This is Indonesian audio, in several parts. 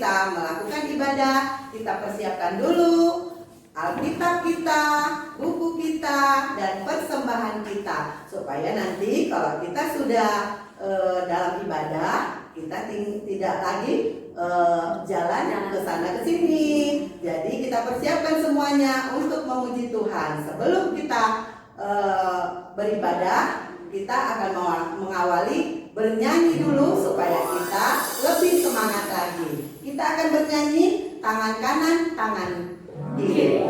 kita melakukan ibadah, kita persiapkan dulu Alkitab kita, buku kita, dan persembahan kita, supaya nanti kalau kita sudah dalam ibadah, kita tidak lagi jalan ke sana ke sini. Jadi kita persiapkan semuanya untuk memuji Tuhan. Sebelum kita beribadah, kita akan mengawali bernyanyi dulu supaya kita lebih semangat lagi. Kita akan bernyanyi tangan kanan, tangan kiri.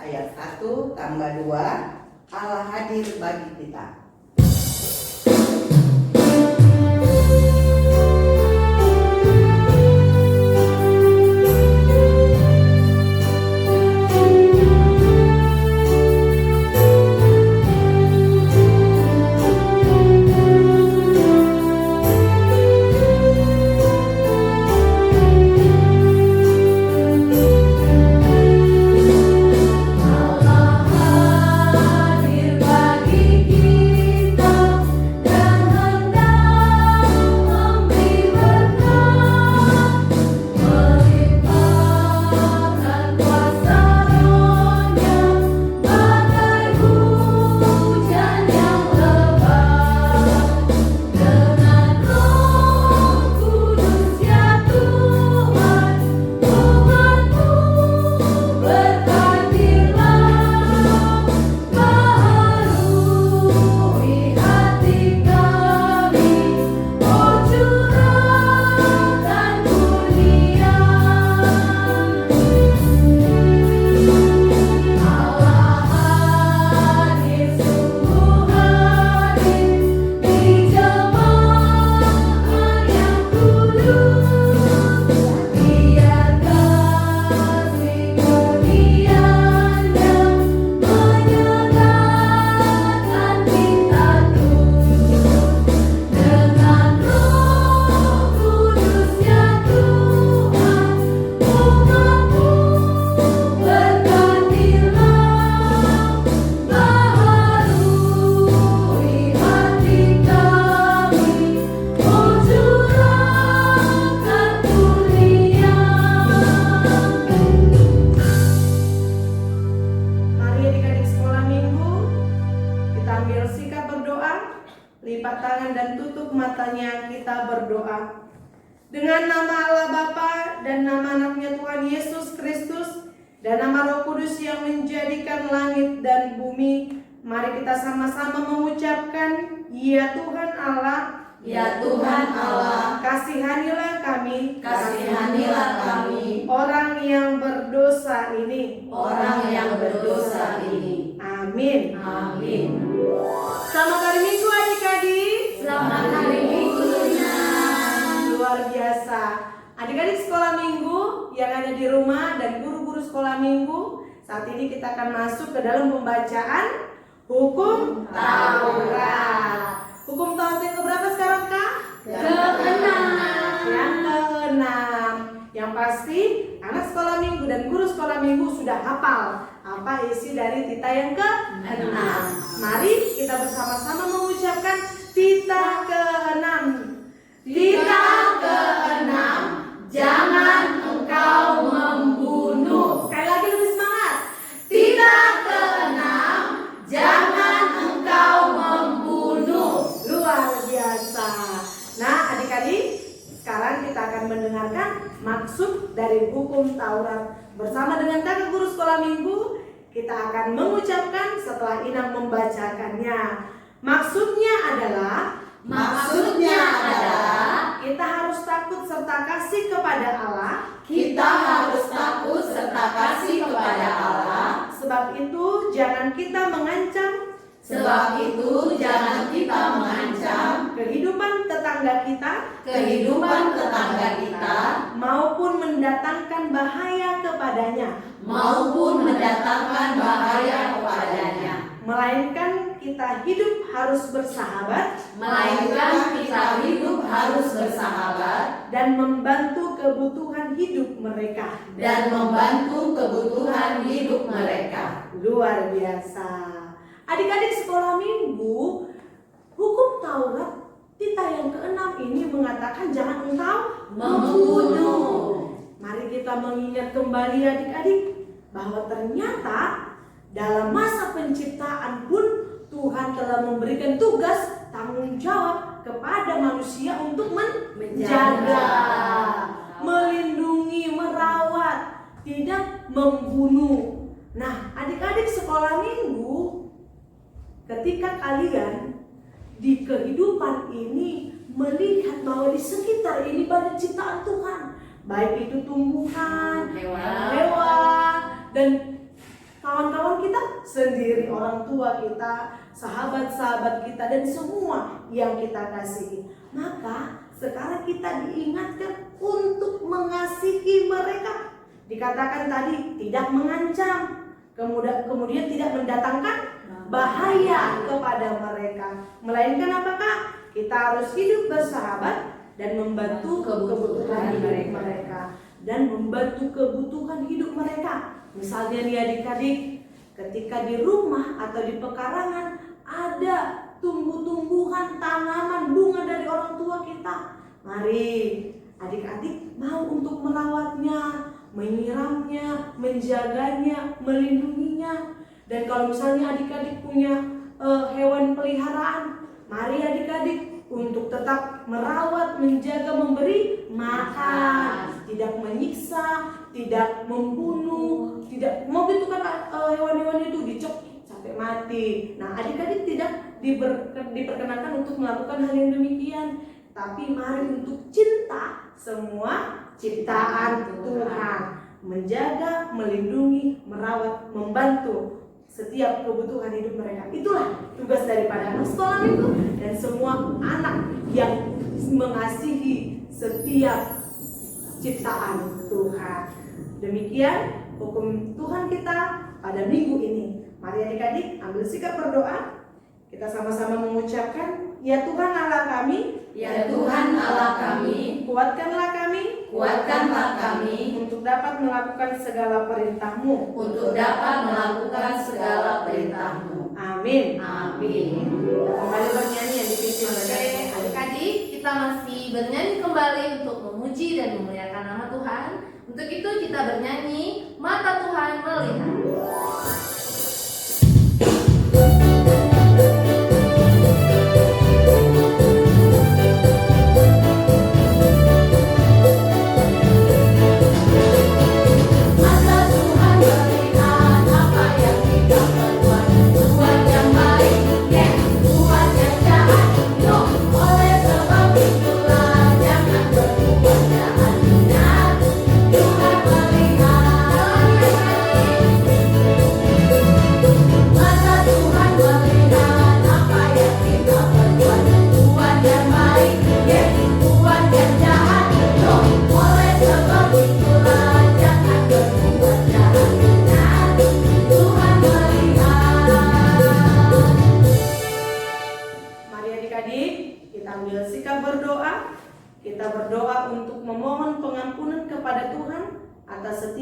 Ayat 1 tambah 2, Allah hadir bagi kita. Dengan nama Allah Bapa dan nama anaknya Tuhan Yesus Kristus dan nama Roh Kudus yang menjadikan langit dan bumi, mari kita sama-sama mengucapkan, Ya Tuhan Allah, Ya Tuhan Allah, kasihanilah kami, kasihanilah kami, orang yang berdosa ini, orang yang berdosa ini. Amin. Amin. Selamat hari Minggu adik-adik. Selamat hari Minggunya. Luar biasa. Adik-adik sekolah minggu yang ada di rumah dan guru-guru sekolah minggu, saat ini kita akan masuk ke dalam pembacaan Hukum Taurat. Hukum Taurat yang keberapa sekarang, Kak? Keenam. Yang keenam. Yang pasti anak sekolah minggu dan guru sekolah minggu sudah hafal apa isi dari tita yang keenam. Mari kita bersama-sama mengucapkan tita keenam. Tita keenam, jangan engkau membunuh. Sekali lagi lebih semangat. Taurat. Bersama dengan kakak guru sekolah minggu, kita akan mengucapkan setelah Inang membacakannya. Maksudnya adalah kita harus takut serta kasih kepada Allah. Kita harus takut serta kasih kepada Allah. Sebab itu jangan kita mengancam kehidupan tetangga kita maupun mendatangkan bahaya kepadanya. Melainkan kita hidup harus bersahabat dan membantu kebutuhan hidup mereka. Luar biasa. Adik-adik sekolah minggu, hukum Taurat Tita yang ke-6 ini mengatakan jangan engkau membunuh. Mari kita mengingat kembali adik-adik bahwa ternyata dalam masa penciptaan pun Tuhan telah memberikan tugas tanggung jawab kepada manusia untuk menjaga, melindungi, merawat, tidak membunuh. Nah, adik-adik sekolah minggu, ketika kalian di kehidupan ini melihat bahwa di sekitar ini banyak ciptaan Tuhan, baik itu tumbuhan, hewan, dan kawan-kawan kita sendiri, orang tua kita, sahabat-sahabat kita, dan semua yang kita kasihi. Maka sekarang kita diingatkan untuk mengasihi mereka. Dikatakan tadi tidak mengancam, kemudian tidak mendatangkan bahaya kepada mereka. Melainkan apakah? Kita harus hidup bersahabat dan membantu kebutuhan hidup mereka. Dan membantu kebutuhan hidup mereka. Misalnya nih adik-adik, ketika di rumah atau di pekarangan ada tumbuh-tumbuhan, tanaman, bunga dari orang tua kita, mari adik-adik mau untuk merawatnya, menyiramnya, menjaganya, melindunginya. Dan kalau misalnya adik-adik punya hewan peliharaan, mari adik-adik untuk tetap merawat, menjaga, memberi makan, tidak menyiksa, tidak membunuh, tidak mau gitu kan hewan-hewan itu dicekik sampai mati. Nah, adik-adik tidak diperkenankan untuk melakukan hal yang demikian, tapi mari untuk cinta semua ciptaan Tuhan, menjaga, melindungi, merawat, membantu setiap kebutuhan hidup mereka. Itulah tugas daripada anak sekolah minggu dan semua anak yang mengasihi setiap ciptaan Tuhan. Demikian hukum Tuhan kita pada minggu ini. Mari adik-adik ambil sikap berdoa. Kita sama-sama mengucapkan, ya Tuhan Allah kami, Ya Tuhan Allah kami, kuatkanlah kami untuk dapat melakukan segala perintah-Mu. Amin. Kembali bernyanyi yang dipimpin oleh Adik-adik, kita masih bernyanyi kembali untuk memuji dan memuliakan nama Tuhan. Untuk itu kita bernyanyi Mata Tuhan Melihat.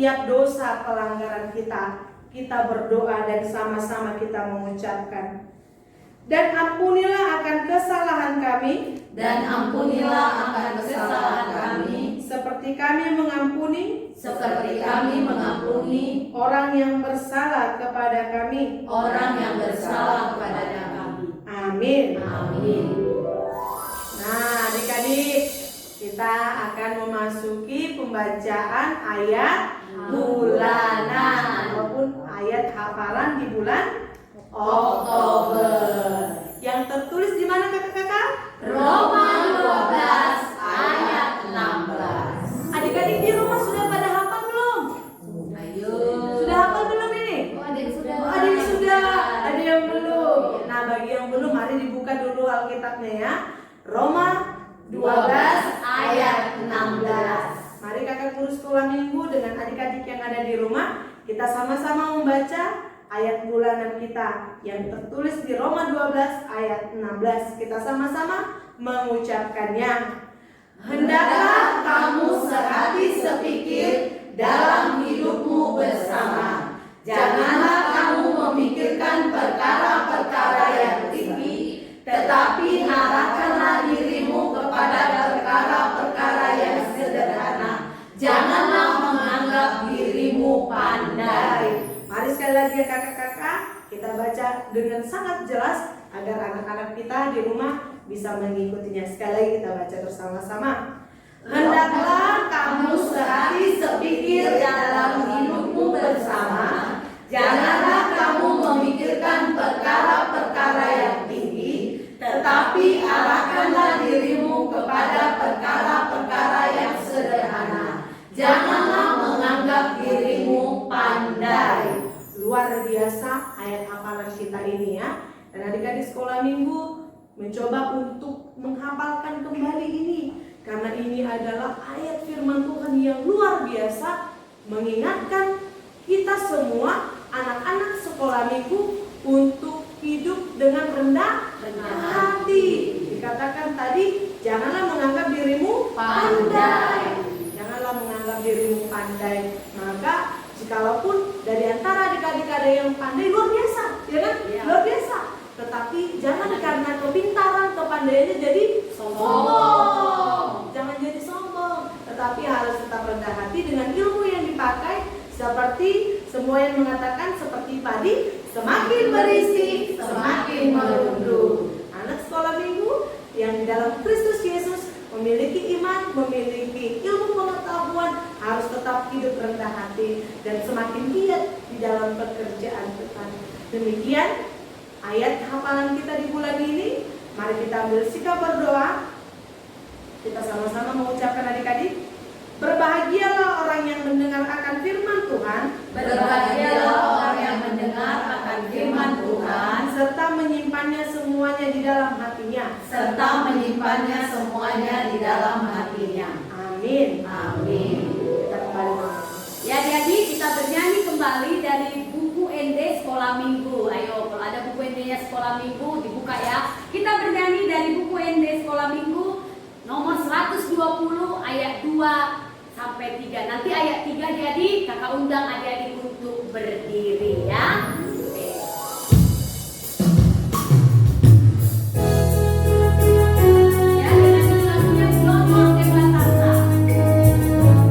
setiap dosa pelanggaran kita berdoa dan sama-sama kita mengucapkan. Dan ampunilah akan kesalahan kami, seperti kami mengampuni orang yang bersalah kepada kami. Amin. Nah, adik-adik, kita akan memasuki pembacaan ayat bulanan maupun ayat hafalan di bulan Oktober. Yang tertulis di mana kakak-kakak? Roma 12 ayat 16. Adik-adik di rumah sudah pada hafal belum? Ayo. Sudah hafal belum ini? Oh, ada yang sudah. Oh, ada yang sudah, ada yang belum. Nah, bagi yang belum, mari dibuka dulu Alkitabnya ya. Roma 12 ayat 16. Mari kakak guru sekolah minggu dengan adik-adik yang ada di rumah, kita sama-sama membaca ayat bulanan kita yang tertulis di Roma 12 ayat 16. Kita sama-sama mengucapkannya. Hendaklah kamu sehati sepikir dalam hidupmu bersama. Janganlah kamu memikirkan perkara-perkara yang tinggi, tetapi arahkanlah dirimu kepada perkara-perkara yang sederhana. Janganlah menganggap dirimu pandai. Mari sekali lagi ya kakak-kakak, kita baca dengan sangat jelas agar anak-anak kita di rumah bisa mengikutinya. Sekali lagi kita baca bersama-sama. Hendaklah kamu sehati sepikir dalam hidupmu bersama. Janganlah kamu memikirkan perkara-perkara yang tinggi, tetapi arahkanlah dirimu kepada perkara-perkara yang sederhana. Janganlah menganggap dirimu pandai. Luar biasa ayat hafalan kita ini ya. Dan adik-adik sekolah minggu mencoba untuk menghafalkan kembali ini, karena ini adalah ayat firman Tuhan yang luar biasa, mengingatkan kita semua anak-anak sekolah minggu untuk hidup dengan rendah hati. Dikatakan tadi, janganlah menganggap dirimu pandai. Janganlah menganggap dirimu pandai. Maka jikalaupun dari antara adik-adik ada yang pandai, luar biasa, ya kan? Ya. Luar biasa. Tetapi jangan karena kepintaran, kepandaiannya jadi sombong. Jangan jadi sombong. Tetapi harus tetap rendah hati dengan ilmu yang dipakai. Seperti semua yang mengatakan seperti padi, semakin berisi, semakin merunduk. Anak sekolah minggu yang di dalam Kristus Yesus memiliki iman, memiliki ilmu pengetahuan, harus tetap hidup rendah hati dan semakin giat di dalam pekerjaan Tuhan. Demikian ayat hafalan kita di bulan ini. Mari kita ambil sikap berdoa. Kita sama-sama mengucapkan adik-adik, berbahagialah orang yang mendengar akan firman Tuhan. Berbahagialah orang yang mendengar akan firman Tuhan, serta menyimpannya semuanya di dalam hatinya. serta menyimpannya semuanya di dalam hatinya. Amin. Amin. Kita kembali. Ya, jadi kita bernyanyi kembali dari buku ND Sekolah Minggu. Ayo, kalau ada buku ND-nya Sekolah Minggu dibuka ya. Kita bernyanyi dari buku ND Sekolah Minggu nomor 120 ayat 2 sampai 3. Nanti ayat 3 jadi kakak undang adik-adik untuk berdiri ya. Oke. Ya, dengan lagunya Global Debatasa. Alam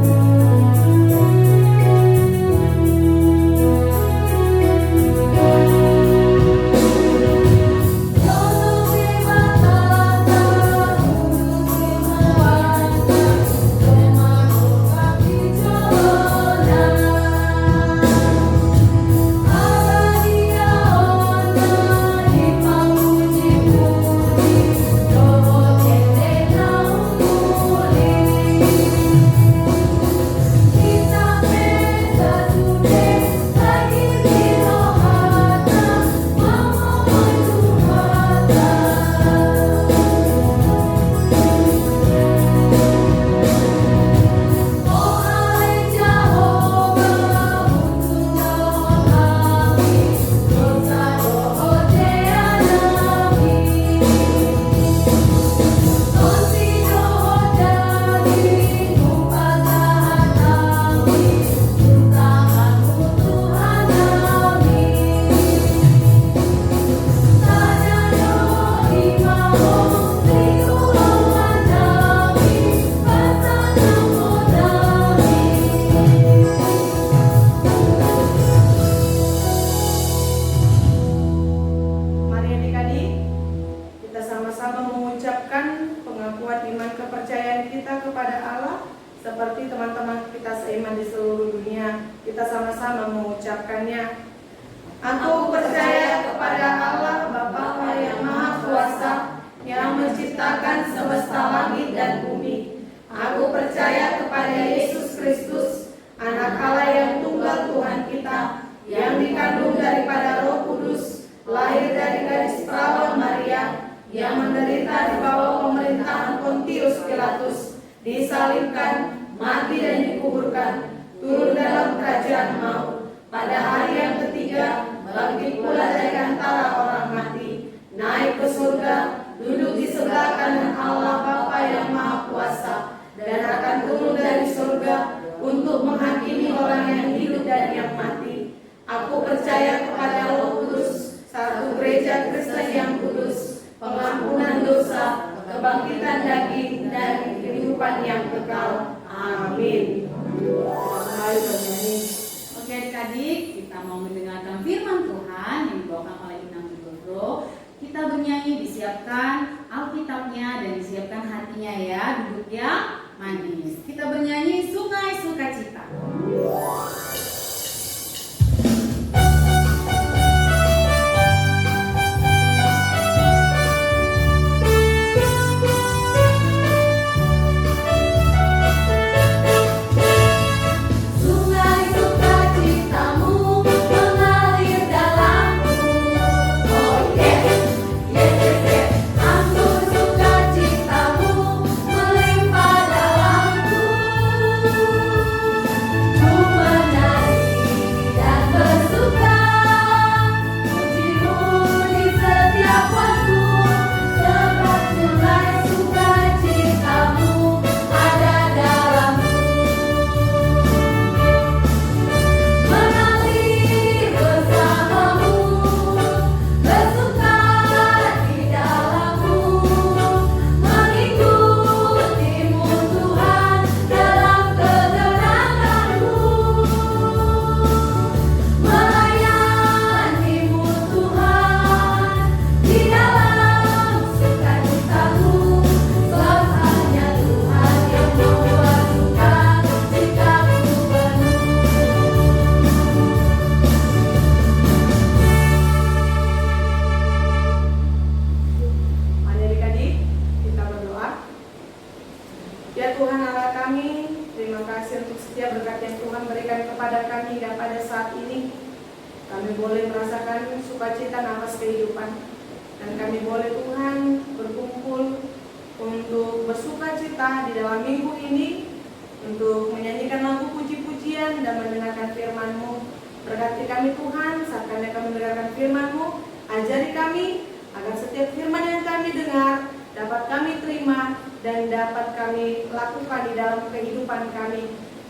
bersama-sama mengucapkannya. Aku percaya kepada Allah Bapa yang Maha Kuasa, yang menciptakan semesta langit dan bumi. Aku percaya kepada Yesus Kristus, Anak Allah yang tunggal Tuhan kita, yang dikandung daripada Roh Kudus, lahir dari gadis perawan Maria, yang menderita di bawah pemerintahan Pontius Pilatus, disalibkan, mati dan dikuburkan, turun dalam kerajaan maut. Pada hari yang ketiga, bangkit pula dari antara orang mati, naik ke surga, duduk di sebelah kanan Allah Bapa yang Maha Kuasa, dan akan turun dari surga untuk menghakimi orang yang hidup dan yang mati. Aku percaya kepada Roh Kudus, satu gereja Kristen yang kudus, pengampunan dosa, kebangkitan daging, dan kehidupan yang kekal. Amin. Mari bernyanyi. Oke adik-adik, kita mau mendengarkan firman Tuhan yang dibawakan oleh Inang Widodo. Kita bernyanyi, disiapkan Alkitabnya dan disiapkan hatinya ya, duduk yang manis. Kita bernyanyi Sungai Sukacita.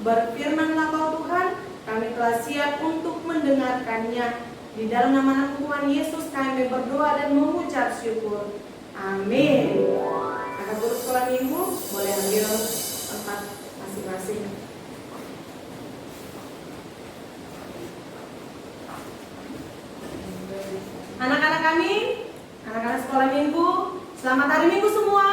Berfirmanlah kau Tuhan, kami telah siap untuk mendengarkannya. Di dalam nama Tuhan Yesus kami berdoa dan mengucap syukur. Amin. Kakak guru sekolah minggu boleh ambil tempat masing-masing. Anak-anak kami, anak-anak sekolah minggu, selamat hari Minggu semua.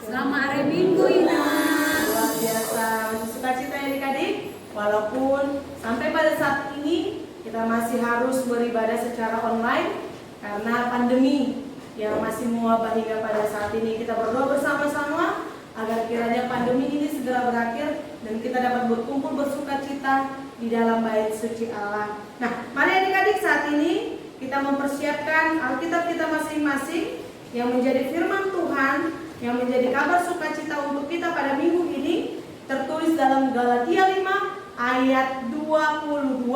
Selamat hari Minggu Inang. Luar biasa, sukacita ya adik-adik. Walaupun sampai pada saat ini kita masih harus beribadah secara online karena pandemi yang masih mewabah hingga pada saat ini. Kita berdoa bersama-sama agar kiranya pandemi ini segera berakhir dan kita dapat berkumpul bersukacita di dalam bait suci Allah. Nah, mari adik-adik saat ini kita mempersiapkan Alkitab kita masing-masing yang menjadi firman Tuhan, yang menjadi kabar sukacita untuk kita pada minggu ini, tertulis dalam Galatia 5 ayat 22.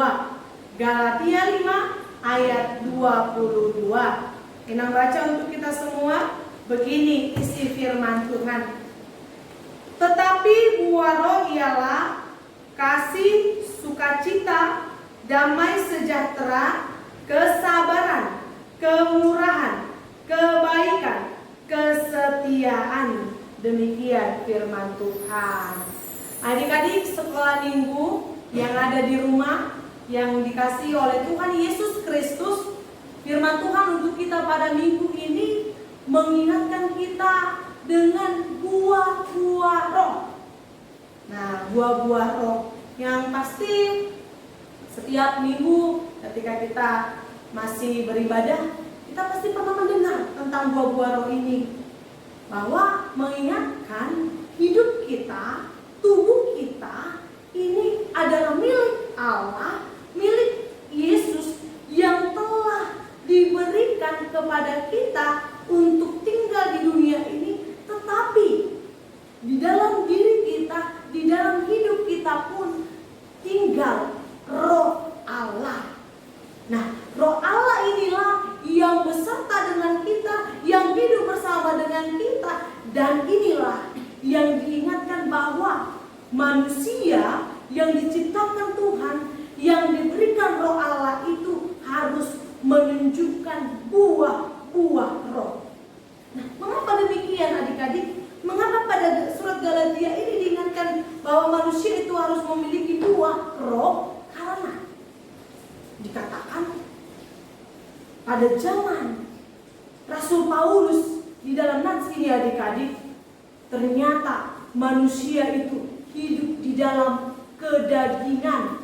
Galatia 5 ayat 22. Inang baca untuk kita semua. Begini isi firman Tuhan. Tetapi buah roh ialah kasih, sukacita, damai sejahtera, kesabaran, kemurahan, kebaikan, kesetiaan. Demikian firman Tuhan. Adik-adik sekolah minggu yang ada di rumah, yang dikasihi oleh Tuhan Yesus Kristus, firman Tuhan untuk kita pada minggu ini mengingatkan kita dengan buah-buah roh. Nah, buah-buah roh yang pasti Setiap minggu ketika kita masih beribadah, kita pasti pernah mendengar tentang buah-buah roh ini, bahwa mengingatkan hidup kita, tubuh kita ini adalah milik Allah, milik Yesus yang telah diberikan kepada kita untuk tinggal di dunia ini. Tetapi di dalam diri kita, di dalam hidup kita pun tinggal Roh Allah. Nah, Roh Allah inilah yang beserta dengan kita, yang hidup bersama dengan kita, dan inilah yang diingatkan bahwa manusia yang diciptakan Tuhan, yang diberikan Roh Allah itu harus menunjukkan buah-buah roh. Nah, mengapa demikian adik-adik? Mengapa pada surat Galatia ini diingatkan bahwa manusia itu harus memiliki buah roh? Karena dikatakan pada zaman Rasul Paulus di dalam nats ini adik-adik, ternyata manusia itu hidup di dalam kedagingan.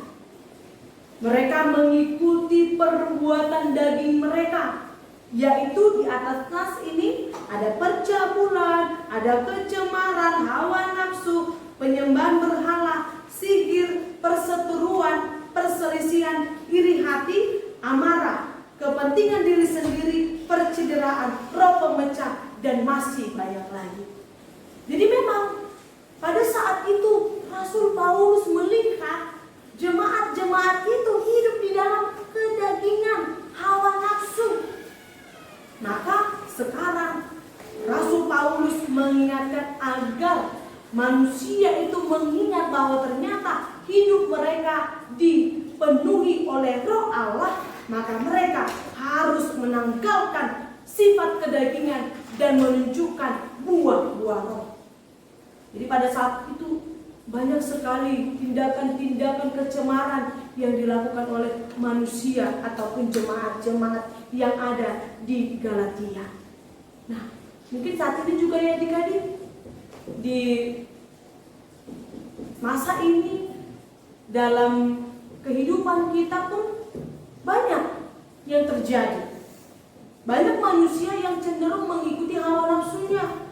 Mereka mengikuti perbuatan daging mereka, yaitu di atas nas ini ada percabulan, ada kecemaran, hawa nafsu, penyembahan berhala, sihir, perseteruan, perselisihan, iri hati, amarah, kepentingan diri sendiri, percideraan, roh pemecah, dan masih banyak lagi. Jadi memang pada saat itu Rasul Paulus melihat jemaat-jemaat itu hidup di dalam kedagingan, hawa nafsu. Maka sekarang Rasul Paulus mengingatkan agar manusia itu mengingat bahwa ternyata hidup mereka dipenuhi oleh Roh Allah, maka mereka harus menanggalkan sifat kedagingan dan menunjukkan buah-buah roh. Jadi pada saat itu banyak sekali tindakan-tindakan kecemaran yang dilakukan oleh manusia ataupun jemaat-jemaat yang ada di Galatia. Nah, mungkin saat ini juga ya adik-adik, di masa ini dalam kehidupan kita pun banyak yang terjadi. Banyak manusia yang cenderung mengikuti hawa nafsunya.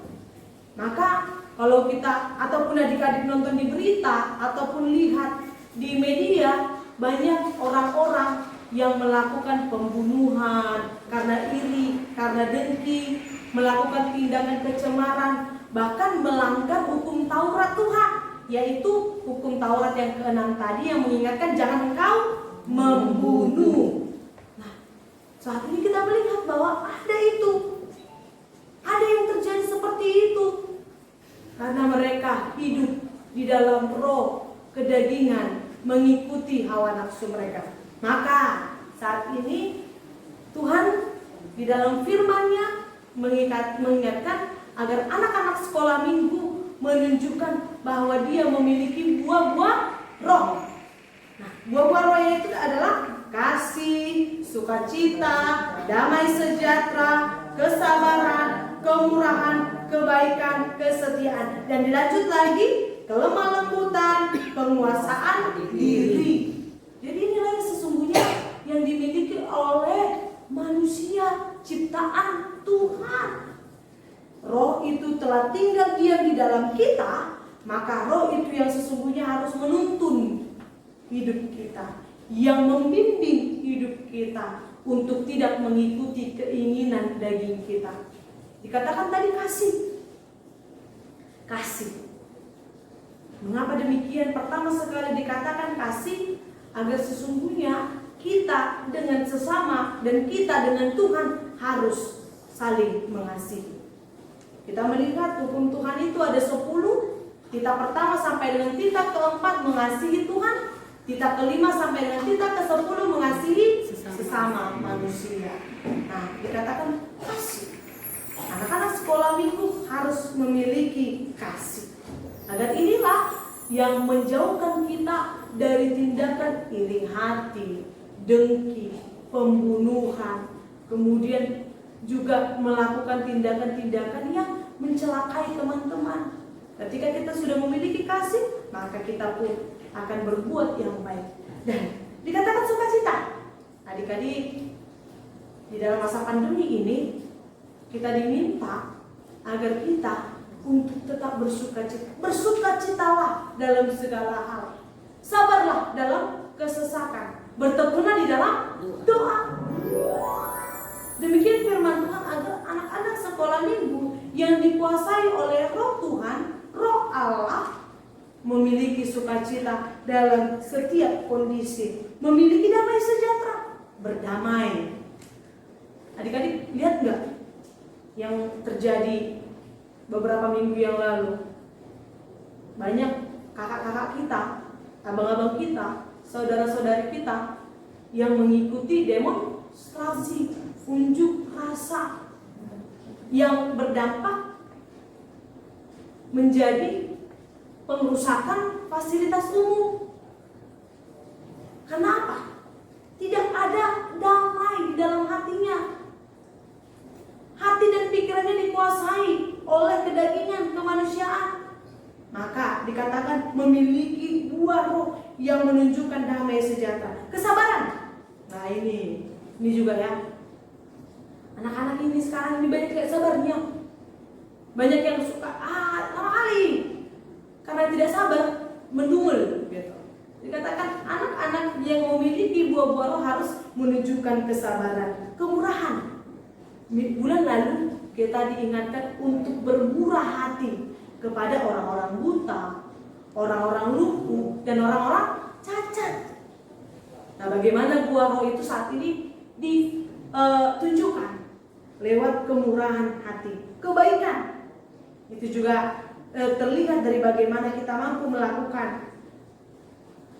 Maka kalau kita ataupun adik-adik nonton di berita ataupun lihat di media, banyak orang-orang yang melakukan pembunuhan karena iri, karena dengki, melakukan tindakan kecemaran, bahkan melanggar hukum Taurat Tuhan, yaitu hukum Taurat yang ke-6 tadi yang mengingatkan jangan engkau membunuh. Nah, saat ini kita melihat bahwa ada yang terjadi seperti itu. Karena mereka hidup di dalam roh kedagingan, mengikuti hawa nafsu mereka. Maka saat ini Tuhan di dalam firman-Nya mengingatkan agar anak-anak sekolah minggu menunjukkan bahwa dia memiliki buah-buah roh. Nah, buah-buah roh itu adalah kasih, sukacita, damai sejahtera, kesabaran, kemurahan, kebaikan, kesetiaan, dan dilanjut lagi kelemah lembutan, penguasaan diri. Jadi inilah yang sesungguhnya yang dimiliki oleh manusia ciptaan Tuhan. Roh itu telah tinggal diam di dalam kita, maka roh itu yang sesungguhnya harus menuntun hidup kita, yang membimbing hidup kita untuk tidak mengikuti keinginan daging kita. Dikatakan tadi kasih. Mengapa demikian? Pertama sekali dikatakan kasih agar sesungguhnya kita dengan sesama dan kita dengan Tuhan harus saling mengasihi. Kita melihat hukum Tuhan itu ada 10. Titah pertama sampai dengan titah keempat mengasihi Tuhan. Titah kelima sampai dengan titah ke-10 mengasihi sesama manusia. Nah, dikatakan kasih. Anak-anak sekolah minggu harus memiliki kasih. Agar inilah yang menjauhkan kita dari tindakan iri hati, dengki, pembunuhan, kemudian juga melakukan tindakan-tindakan yang mencelakai teman-teman. Ketika kita sudah memiliki kasih, maka kita pun akan berbuat yang baik. Dan dikatakan Adik-adik, di dalam masa pandemi ini kita diminta agar kita untuk tetap bersukacita. Bersukacitalah dalam segala hal. Sabarlah dalam kesesakan. Bertekunlah di dalam doa. Demikian firman Tuhan agar anak-anak sekolah minggu yang dikuasai oleh Roh Tuhan, Roh Allah, memiliki sukacita dalam setiap kondisi, memiliki damai sejahtera, berdamai. Adik-adik lihat nggak yang terjadi beberapa minggu yang lalu? Banyak kakak-kakak kita, abang-abang kita, saudara-saudari kita yang mengikuti demonstrasi unjuk rasa yang berdampak menjadi pengerusakan fasilitas umum. Kenapa? Tidak ada damai di dalam hatinya. Hati dan pikirannya dikuasai oleh kedagingan, kemanusiaan. Maka dikatakan memiliki buah roh yang menunjukkan damai sejahtera, kesabaran. Nah ini juga ya. Anak-anak ini sekarang ini banyak tidak sabarnya. Banyak yang suka lama kali karena tidak sabar mendumel gitu. Dikatakan anak-anak yang memiliki buah-buah roh harus menunjukkan kesabaran, kemurahan. Bulan lalu kita diingatkan untuk bermurah hati kepada orang-orang buta, orang-orang lumpuh, dan orang-orang cacat. Nah, bagaimana buah roh itu saat ini ditunjukkan lewat kemurahan hati, kebaikan. Itu juga terlihat dari bagaimana kita mampu melakukan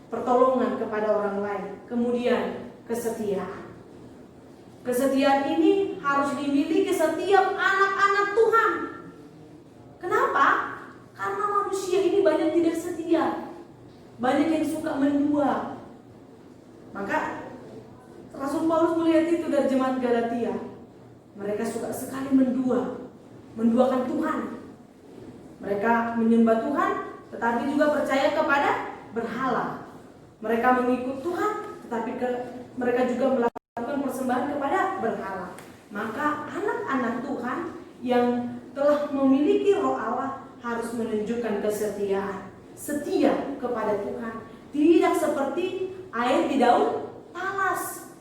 pertolongan kepada orang lain. Kemudian kesetiaan. Kesetiaan ini harus dimiliki setiap anak-anak Tuhan. Kenapa? Karena manusia ini banyak tidak setia, banyak yang suka mendua. Maka Rasul Paulus melihat itu dari jemaat Galatia. Mereka suka sekali menduakan Tuhan. Mereka menyembah Tuhan, tetapi juga percaya kepada berhala. Mereka mengikut Tuhan, tetapi mereka juga melakukan persembahan kepada berhala. Maka anak-anak Tuhan yang telah memiliki roh Allah harus menunjukkan kesetiaan, setia kepada Tuhan. Tidak seperti air di daun talas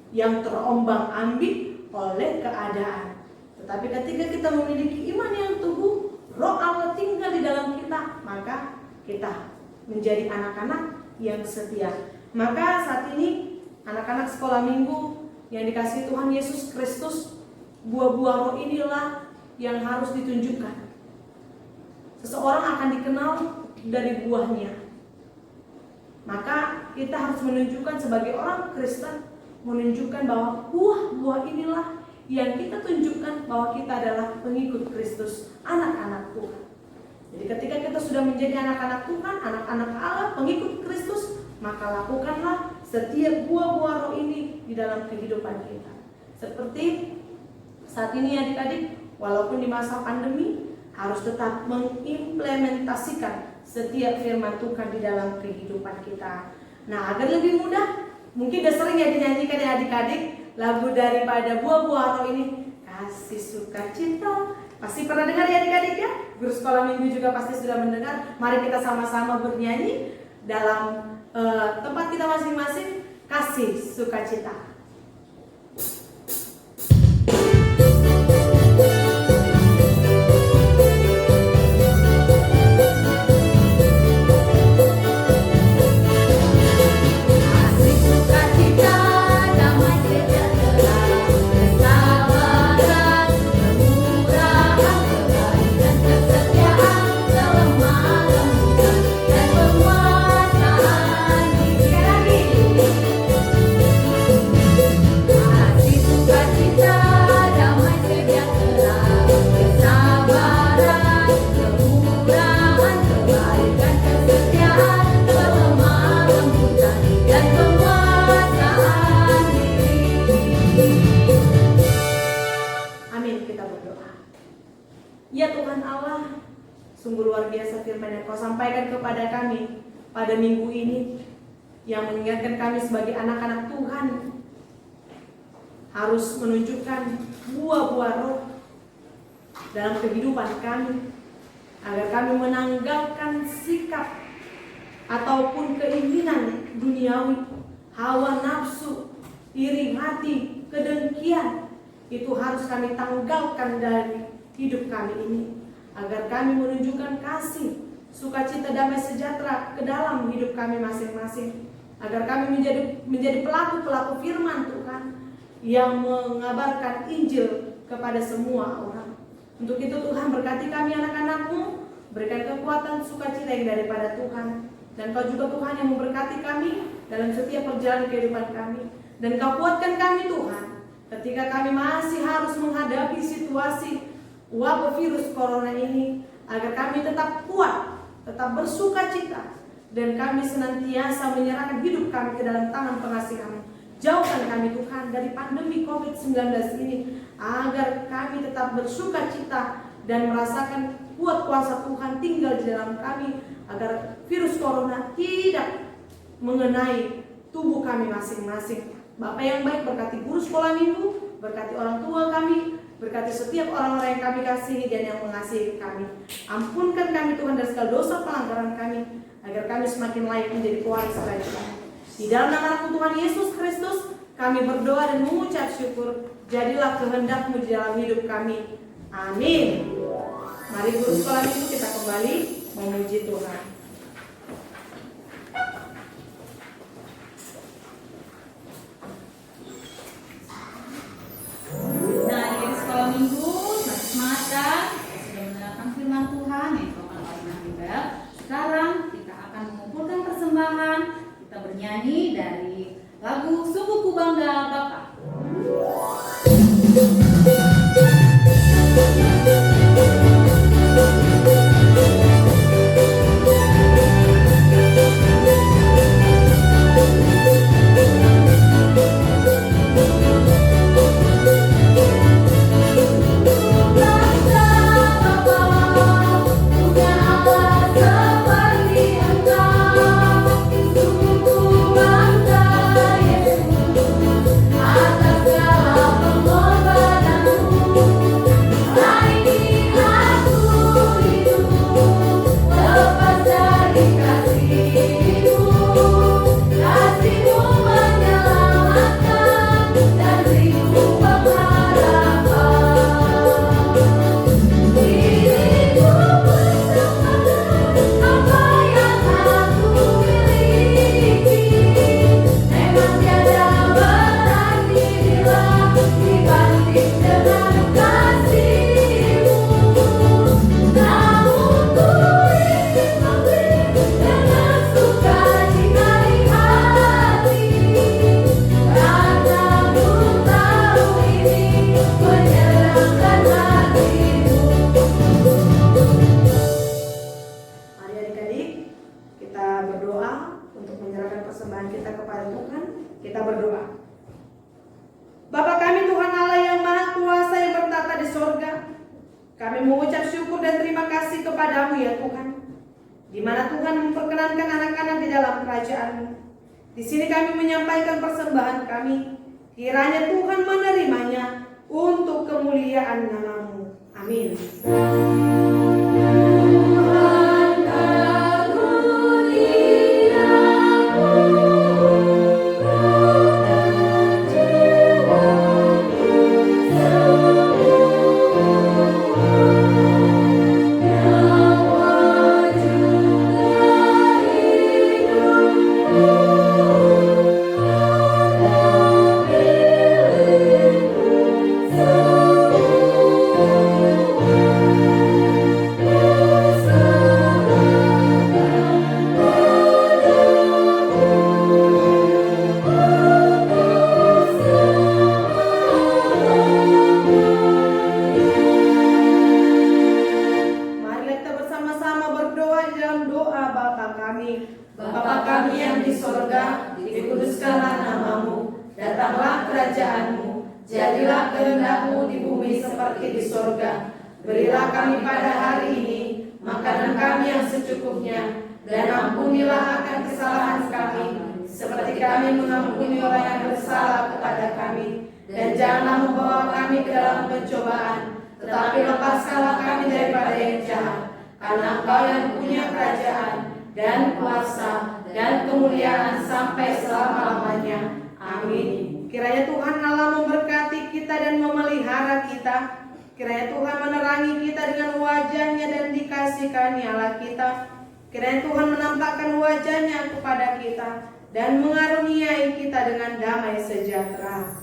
yang terombang-ambing oleh keadaan. Tetapi ketika kita memiliki iman yang teguh, roh Allah tinggal di dalam kita, maka kita menjadi anak-anak yang setia. Maka saat ini anak-anak sekolah minggu yang dikasihi Tuhan Yesus Kristus, buah-buah roh inilah yang harus ditunjukkan. Seseorang akan dikenal dari buahnya. Maka kita harus menunjukkan sebagai orang Kristen, menunjukkan bahwa buah-buah inilah yang kita tunjukkan bahwa kita adalah pengikut Kristus, anak-anak Tuhan. Jadi ketika kita sudah menjadi anak-anak Tuhan, anak-anak Allah, pengikut Kristus, maka lakukanlah setiap buah-buah roh ini di dalam kehidupan kita. Seperti saat ini adik-adik, walaupun di masa pandemi, harus tetap mengimplementasikan setiap firman Tuhan di dalam kehidupan kita. Nah, agar lebih mudah, mungkin udah sering ya dinyanyikan ya adik-adik lagu daripada buah-buah roh ini, kasih sukacita. Pasti pernah dengar ya adik-adik ya? Guru sekolah minggu juga pasti sudah mendengar. Mari kita sama-sama bernyanyi dalam tempat kita masing-masing, kasih sukacita. Ya Tuhan Allah, sungguh luar biasa firman yang Kau sampaikan kepada kami pada minggu ini, yang mengingatkan kami sebagai anak-anak Tuhan harus menunjukkan buah-buah roh dalam kehidupan kami, agar kami menanggalkan sikap ataupun keinginan duniawi, hawa nafsu, iri hati, kedengkian. Itu harus kami tanggalkan dari hidup kami ini, agar kami menunjukkan kasih, sukacita, damai sejahtera ke dalam hidup kami masing-masing, agar kami menjadi pelaku-pelaku firman Tuhan yang mengabarkan Injil kepada semua orang. Untuk itu Tuhan berkati kami anak-anak-Mu, berikan kekuatan sukacita yang daripada Tuhan. Dan Kau juga Tuhan yang memberkati kami dalam setiap perjalanan kehidupan kami. Dan Kau kuatkan kami Tuhan ketika kami masih harus menghadapi situasi wabah virus corona ini, agar kami tetap kuat, tetap bersukacita, dan kami senantiasa menyerahkan hidup kami ke dalam tangan pengasihan-Mu. Jauhkan kami Tuhan dari pandemi COVID-19 ini, agar kami tetap bersukacita dan merasakan kuat kuasa Tuhan tinggal di dalam kami, agar virus corona tidak mengenai tubuh kami masing-masing. Bapak yang baik, berkati guru sekolah minggu, berkati orang tua kami, berkati setiap orang-orang yang kami kasihi dan yang mengasihi kami. Ampunkan kami Tuhan dari segala dosa pelanggaran kami, agar kami semakin layak menjadi pewaris kerajaan. Di dalam nama Tuhan Yesus Kristus kami berdoa dan mengucap syukur. Jadilah kehendak-Mu di dalam hidup kami. Amin. Mari guru sekolah minggu kita kembali memuji Tuhan. Nah, di sekolah minggu, semangat kan? Sudah mendengarkan firman Tuhan yang dibawakan oleh Nabi Bel. Sekarang kita akan mengumpulkan persembahan. Kita bernyanyi dari lagu Sungguh Ku Bangga Bapa. Di sini kami menyampaikan persembahan kami. Kiranya Tuhan menerimanya untuk kemuliaan nama-Mu. Amin. Berilah kami pada hari ini makanan kami yang secukupnya, dan ampunilah akan kesalahan kami, seperti kami mengampuni orang yang bersalah kepada kami. Dan janganlah membawa kami ke dalam pencobaan, tetapi lepaskanlah kami daripada yang jahat. Karena Engkau yang punya kerajaan dan kuasa dan kemuliaan sampai selama-lamanya. Amin. Kiranya Tuhan Allah memberkati kita dan memelihara kita. Kiranya Tuhan menerangi kita dengan wajah-Nya dan dikasih karunia kita. Kiranya Tuhan menampakkan wajah-Nya kepada kita dan mengaruniai kita dengan damai sejahtera.